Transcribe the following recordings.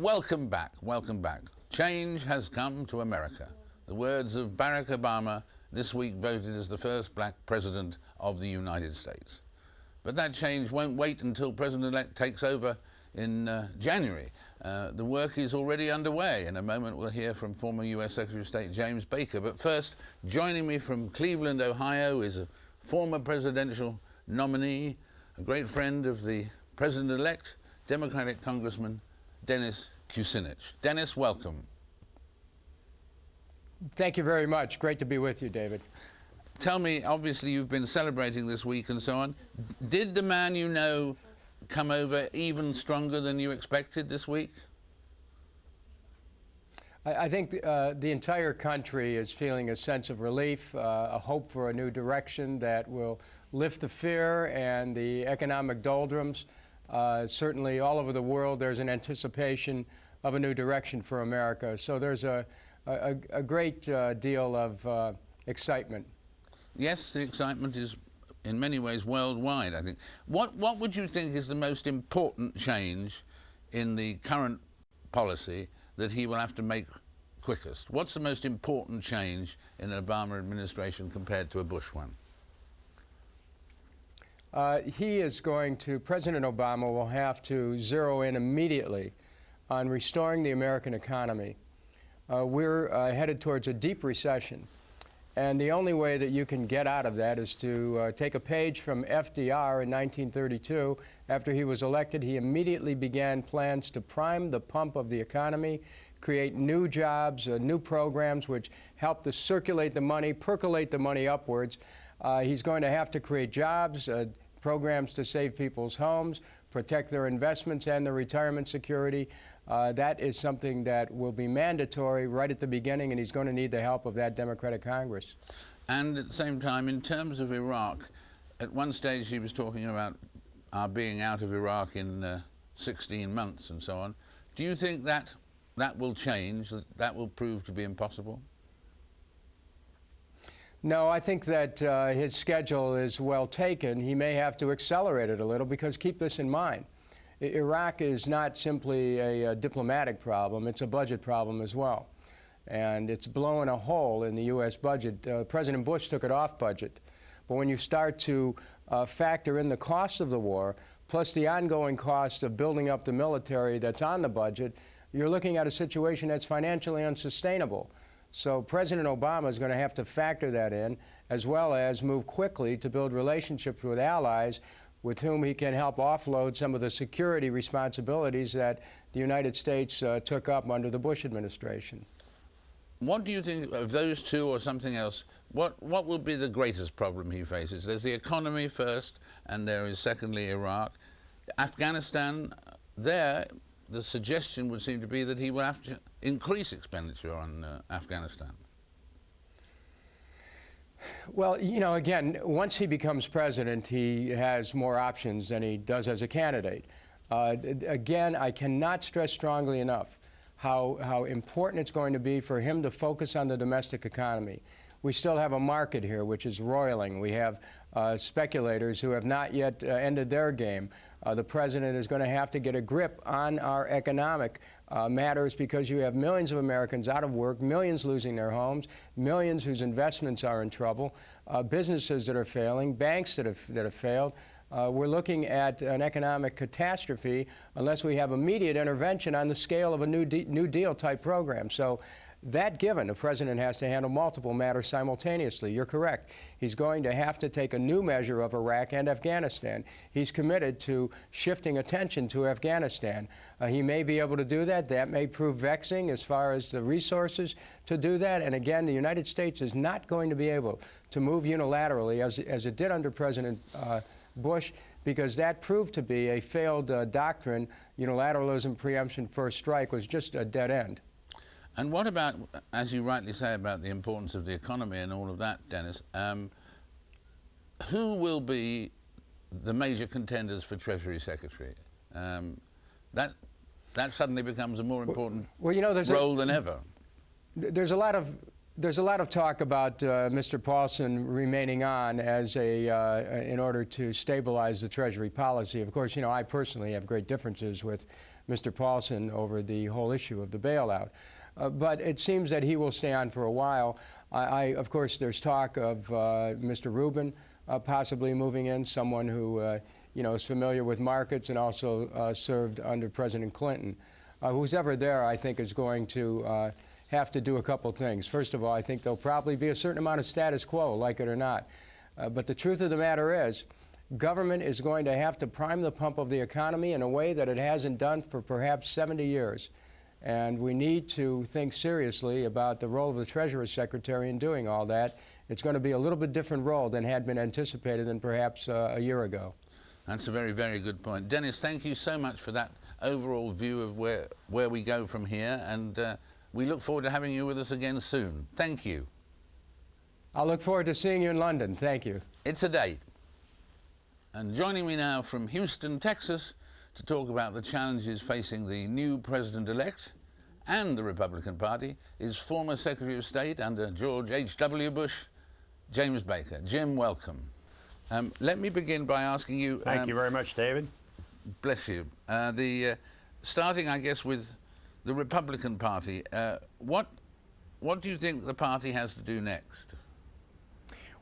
Welcome back, welcome back. Change has come to America. The words of Barack Obama, this week voted as the first black president of the United States. But that change won't wait until President-elect takes over in January. The work is already underway. In a moment we'll hear from former US Secretary of State James Baker. But first, joining me from Cleveland, Ohio, is a former presidential nominee, a great friend of the President-elect, Democratic Congressman Dennis Kucinich. Dennis, welcome. Thank you very much. Great to be with you, David. Tell me, obviously you've been celebrating this week and so on. Did the man you know come over even stronger than you expected this week? I think the entire country is feeling a sense of relief, a hope for a new direction that will lift the fear and the economic doldrums. Certainly all over the world there's an anticipation of a new direction for America. So there's a great deal of excitement. Yes, the excitement is in many ways worldwide, I think. What would you think is the most important change in the current policy that he will have to make quickest? What's the most important change in an Obama administration compared to a Bush one? President Obama will have to zero in immediately on restoring the American economy. We're headed towards a deep recession. And the only way that you can get out of that is to take a page from FDR in 1932. After he was elected, he immediately began plans to prime the pump of the economy, create new jobs, new programs which help to circulate the money, percolate the money upwards. He's going to have to create jobs, programs to save people's homes, protect their investments and their retirement security. That is something that will be mandatory right at the beginning, and he's going to need the help of that Democratic Congress. And at the same time, in terms of Iraq, at one stage he was talking about our being out of Iraq in 16 months and so on. Do you think that will change, that will prove to be impossible? No, I think that his schedule is well taken. He may have to accelerate it a little, because keep this in mind. Iraq is not simply a diplomatic problem, it's a budget problem as well. And it's blowing a hole in the U.S. budget. President Bush took it off budget. But when you start to factor in the cost of the war, plus the ongoing cost of building up the military that's on the budget, you're looking at a situation that's financially unsustainable. So President Obama is going to have to factor that in, as well as move quickly to build relationships with allies with whom he can help offload some of the security responsibilities that the United States took up under the Bush administration. What do you think of those two or something else? What will be the greatest problem he faces? There's the economy first, and there is secondly Iraq. Afghanistan, there, the suggestion would seem to be that he will have to increase expenditure on Afghanistan. Well, you know, again, once he becomes president, he has more options than he does as a candidate. Again, I cannot stress strongly enough how important it's going to be for him to focus on the domestic economy. We still have a market here which is roiling. We have speculators who have not yet ended their game. The president is going to have to get a grip on our economic matters, because you have millions of Americans out of work, millions losing their homes, millions whose investments are in trouble, businesses that are failing, banks that have failed. We're looking at an economic catastrophe unless we have immediate intervention on the scale of a New Deal type program. So that given, the president has to handle multiple matters simultaneously. You're correct. He's going to have to take a new measure of Iraq and Afghanistan. He's committed to shifting attention to Afghanistan. He may be able to do that. That may prove vexing as far as the resources to do that. And again, the United States is not going to be able to move unilaterally as it did under President Bush, because that proved to be a failed doctrine. Unilateralism, preemption, first strike was just a dead end. And what about, as you rightly say, about the importance of the economy and all of that, Dennis, who will be the major contenders for Treasury Secretary? That suddenly becomes a more important role than ever. There's a lot of There's a lot of talk about Mr. Paulson remaining on as in order to stabilize the Treasury policy. Of course, you know, I personally have great differences with Mr. Paulson over the whole issue of the bailout. But it seems that he will stay on for a while. Of course, there's talk of Mr. Rubin possibly moving in, someone who you know, is familiar with markets and also served under President Clinton. Who's ever there, I think, is going to have to do a couple things. First of all, I think there'll probably be a certain amount of status quo, like it or not. But the truth of the matter is, government is going to have to prime the pump of the economy in a way that it hasn't done for perhaps 70 years. And we need to think seriously about the role of the Treasury Secretary in doing all that. It's going to be a little bit different role than had been anticipated than perhaps a year ago. That's a very, very good point. Dennis, thank you so much for that overall view of where we go from here, and we look forward to having you with us again soon. Thank you. I'll look forward to seeing you in London. Thank you. It's a date. And joining me now from Houston, Texas, to talk about the challenges facing the new president-elect and the Republican Party is former Secretary of State under George H.W. Bush, James Baker. Jim, welcome. Let me begin by asking you... Thank you very much, David. Bless you. Starting, I guess, with the Republican Party, what do you think the party has to do next?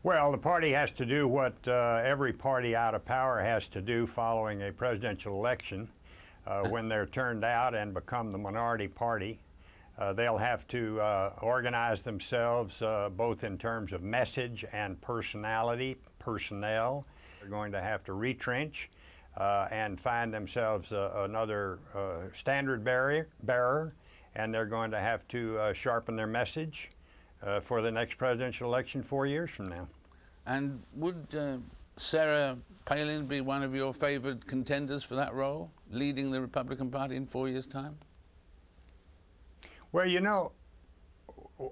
Well, the party has to do what every party out of power has to do following a presidential election. When they're turned out and become the minority party, they'll have to organize themselves both in terms of message and personality, personnel. They're going to have to retrench and find themselves another standard bearer, and they're going to have to sharpen their message for the next presidential election 4 years from now. And would Sarah Palin be one of your favored contenders for that role, leading the Republican Party in 4 years' time? Well, you know,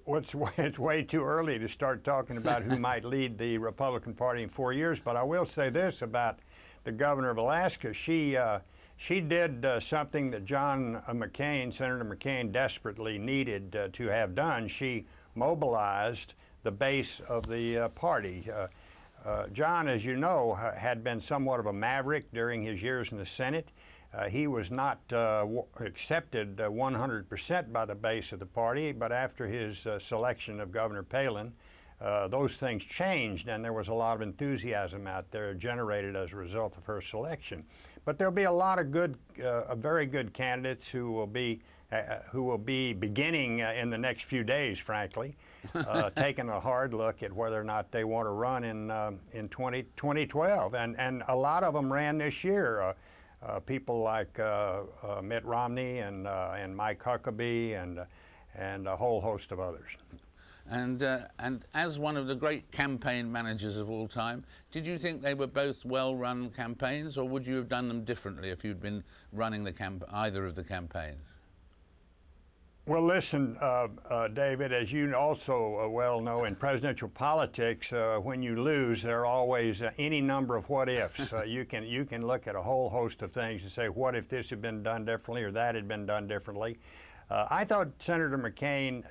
it's way too early to start talking about who might lead the Republican Party in 4 years, but I will say this about the governor of Alaska. She did something that John McCain, Senator McCain, desperately needed to have done. She mobilized the base of the party. John, as you know, had been somewhat of a maverick during his years in the Senate. He was not accepted 100% by the base of the party, but after his selection of Governor Palin, those things changed, and there was a lot of enthusiasm out there generated as a result of her selection. But there'll be a lot of good, very good candidates who will be beginning in the next few days, frankly, taking a hard look at whether or not they want to run in 2012. And a lot of them ran this year. People like Mitt Romney and Mike Huckabee and a whole host of others. And as one of the great campaign managers of all time, did you think they were both well-run campaigns, or would you have done them differently if you'd been running either of the campaigns? Well, listen, David, as you also well know, in presidential politics, when you lose, there are always any number of what-ifs. You can look at a whole host of things and say, what if this had been done differently or that had been done differently? I thought Senator McCain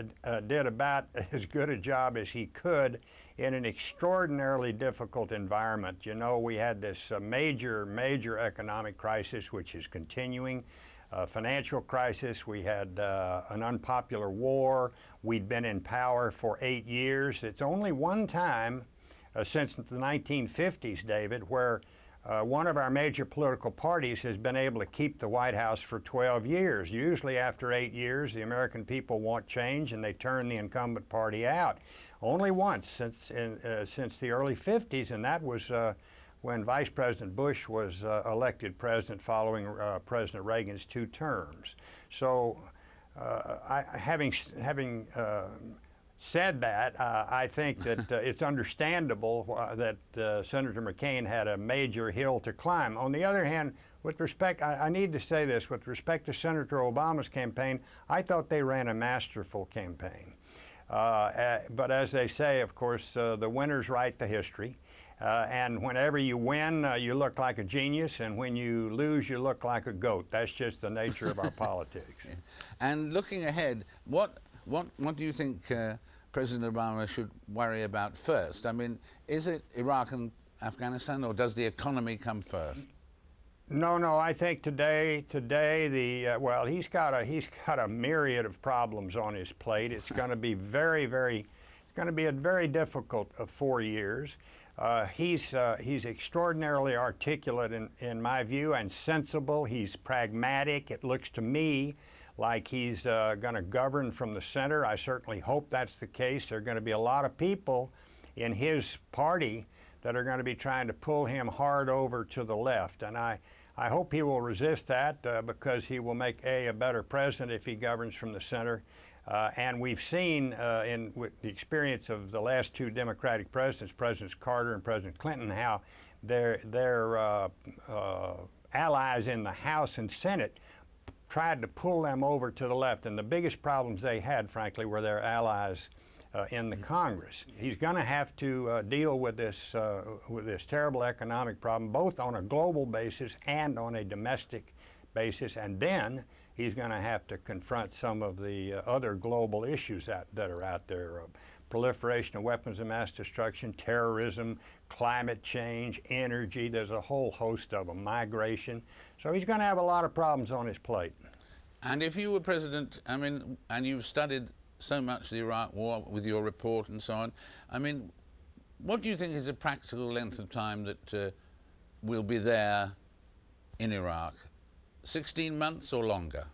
did about as good a job as he could in an extraordinarily difficult environment. You know, we had this major economic crisis, which is continuing. Financial crisis. We had an unpopular war. We'd been in power for 8 years. It's only one time since the 1950s, David, where one of our major political parties has been able to keep the White House for 12 years. Usually after 8 years, the American people want change and they turn the incumbent party out. Only once since the early 50s, and that was when Vice President Bush was elected president following President Reagan's 2 terms. So having said that, I think that it's understandable that Senator McCain had a major hill to climb. On the other hand, with respect, I need to say this, with respect to Senator Obama's campaign, I thought they ran a masterful campaign. But as they say, of course, the winners write the history. And whenever you win, you look like a genius, and when you lose, you look like a goat. That's just the nature of our politics. And looking ahead, what do you think President Obama should worry about first? I mean, is it Iraq and Afghanistan, or does the economy come first? No. I think today well, he's got a myriad of problems on his plate. It's going to be it's going to be a very difficult 4 years. He's extraordinarily articulate in my view, and sensible. He's pragmatic. It looks to me like he's going to govern from the center. I certainly hope that's the case. There are going to be a lot of people in his party that are going to be trying to pull him hard over to the left. And I hope he will resist that because he will make a better president if he governs from the center. And we've seen with the experience of the last two Democratic presidents, Presidents Carter and President Clinton, how their allies in the House and Senate tried to pull them over to the left. And the biggest problems they had, frankly, were their allies in the Congress. He's going to have to deal with this terrible economic problem, both on a global basis and on a domestic basis, and then he's going to have to confront some of the other global issues that are out there: proliferation of weapons of mass destruction, terrorism, climate change, energy. There's a whole host of them, migration. So he's going to have a lot of problems on his plate. And if you were president, I mean, and you've studied so much the Iraq War with your report and so on, I mean, what do you think is a practical length of time that we'll be there in Iraq? 16 months or longer?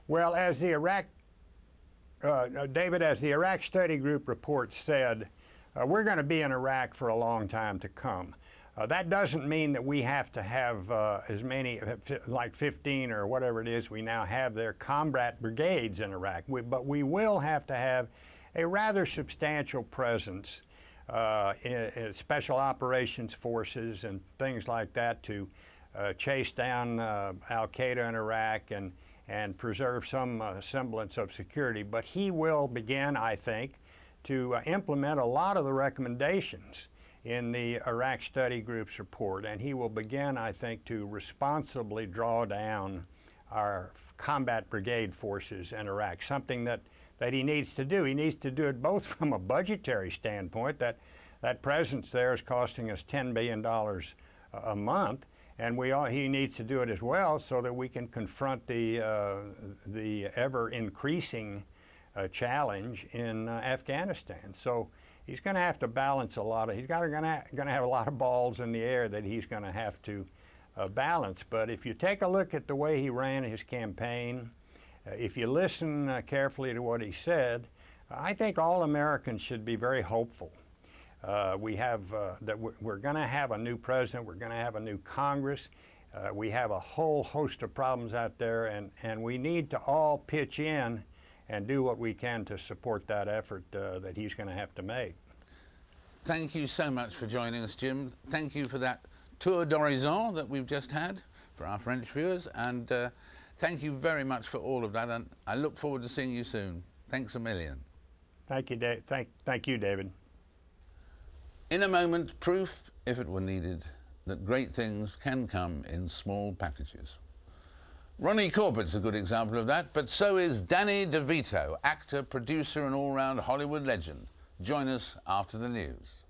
Well, as the David, as the Iraq Study Group report said, we're going to be in Iraq for a long time to come. That doesn't mean that we have to have as many, like 15 or whatever it is we now have there, combat brigades in Iraq. But we will have to have a rather substantial presence in special operations forces and things like that to chase down al-Qaeda in Iraq and preserve some semblance of security. But he will begin, I think, to implement a lot of the recommendations in the Iraq Study Group's report, and he will begin, I think, to responsibly draw down our combat brigade forces in Iraq, something that he needs to do. He needs to do it both from a budgetary standpoint, that presence there is costing us $10 billion a month, and he needs to do it as well so that we can confront the ever-increasing challenge in Afghanistan. So he's going to have to balance a lot of, he's going to have a lot of balls in the air that he's going to have to balance. But if you take a look at the way he ran his campaign, if you listen carefully to what he said, I think all Americans should be very hopeful. That we're going to have a new president, we're going to have a new Congress, we have a whole host of problems out there, and we need to all pitch in and do what we can to support that effort that he's going to have to make. Thank you so much for joining us, Jim. Thank you for that tour d'horizon that we've just had for our French viewers, and thank you very much for all of that, and I look forward to seeing you soon. Thanks a million. Thank you, Dave. Thank you, David. In a moment, proof, if it were needed, that great things can come in small packages. Ronnie Corbett's a good example of that, but so is Danny DeVito, actor, producer and all-round Hollywood legend. Join us after the news.